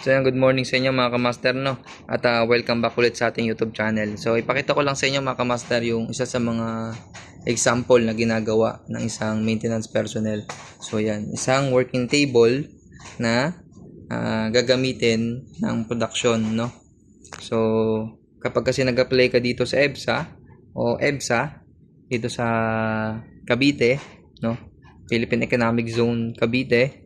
So yan, good morning sa inyo mga kamaster, no? At welcome back ulit sa ating YouTube channel. So ipakita ko lang sa inyo mga kamaster yung isa sa mga example na ginagawa ng isang maintenance personnel. So yan, isang working table na gagamitin ng production, no? So kapag kasi nag-apply ka dito sa EBSA o EBSA dito sa Cavite, no? Philippine Economic Zone Cavite,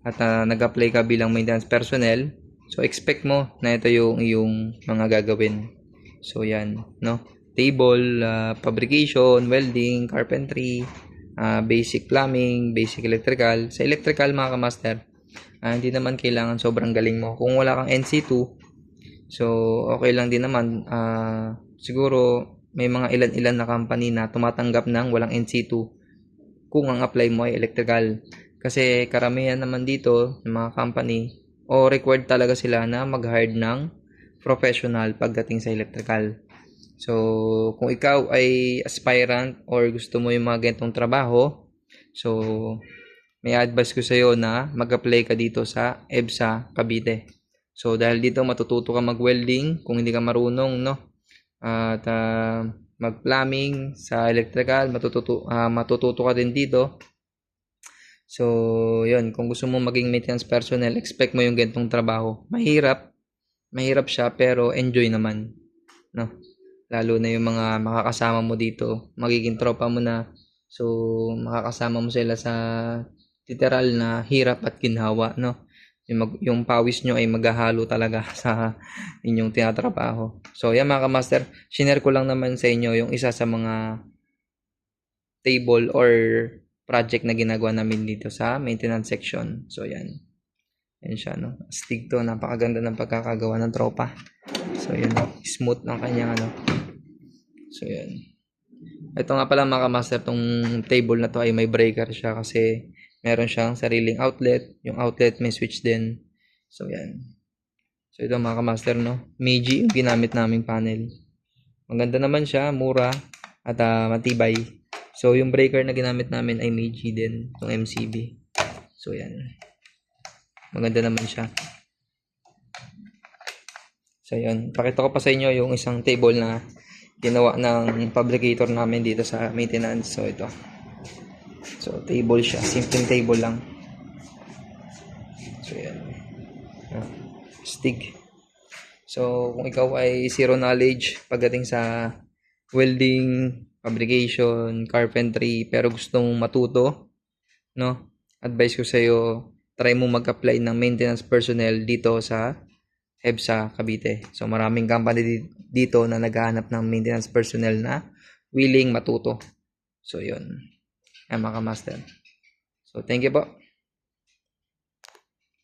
at nag-apply ka bilang maintenance personnel, so expect mo na ito yung iyong mga gagawin. So yan, no? Table, fabrication, welding, carpentry, basic plumbing, basic electrical. Sa electrical mga kamaster, hindi naman kailangan sobrang galing mo. Kung wala kang NC2, so okay lang din naman. Siguro may mga ilan-ilan na company na tumatanggap ng walang NC2 kung ang apply mo ay electrical. Kasi karamihan naman dito ng mga company o required talaga sila na mag-hire ng professional pagdating sa electrical. So, kung ikaw ay aspirant or gusto mo yung mga ganitong trabaho, so may advice ko sa iyo na mag-apply ka dito sa EBSA Cavite. So, dahil dito matututo ka mag-welding kung hindi ka marunong, no? At mag-plumbing sa electrical, matututo ka din dito. So, yun, kung gusto mo maging maintenance personnel, expect mo yung ganitong trabaho. Mahirap siya, pero enjoy naman, no? Lalo na yung mga makakasama mo dito, magiging tropa mo na. So, makakasama mo sila sa literal na hirap at ginhawa, no? Yung pawis nyo ay maghahalo talaga sa inyong tinatrabaho. So, yan mga kamaster, shinare ko lang naman sa inyo yung isa sa mga table or project na ginagawa namin dito sa maintenance section. So, yan. Yan siya, no? Astig to. Napakaganda ng pagkakagawa ng tropa. So, yan. Smooth ng kanyang, ano. So, yan. Ito nga pala mga kamaster, tong table na to ay may breaker siya kasi meron siyang sariling outlet. Yung outlet may switch din. So, yan. So, ito mga kamaster, no? Meiji yung ginamit naming panel. Maganda naman siya, mura, at matibay. So, yung breaker na ginamit namin ay Meiji din, itong MCB. So, yan. Maganda naman siya. So, yan. Pakita ko pa sa inyo yung isang table na ginawa ng fabricator namin dito sa maintenance. So, ito. So, table siya. Simple table lang. So, yan. Stig. So, kung ikaw ay zero knowledge pagdating sa welding, fabrication, carpentry, pero gusto mong matuto, no? Advice ko sa iyo, try mo mag-apply ng maintenance personnel dito sa EBSA Cavite. So maraming company dito na naghahanap ng maintenance personnel na willing matuto. So yun. Mga master. So thank you po.